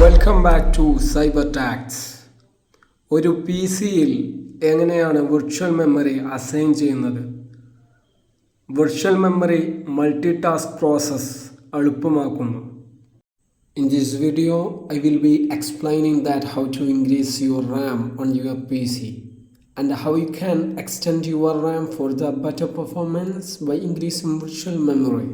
Welcome back to cyber tax. ഒരു P സിയിൽ എങ്ങനെയാണ് വിർച്വൽ മെമ്മറി അസൈൻ ചെയ്യുന്നത്? Virtual memory multi task process എളുപ്പമാക്കുന്നു. In this video, I will be explaining that how to increase your RAM on your PC and how you can extend your RAM for the better performance by increasing virtual memory.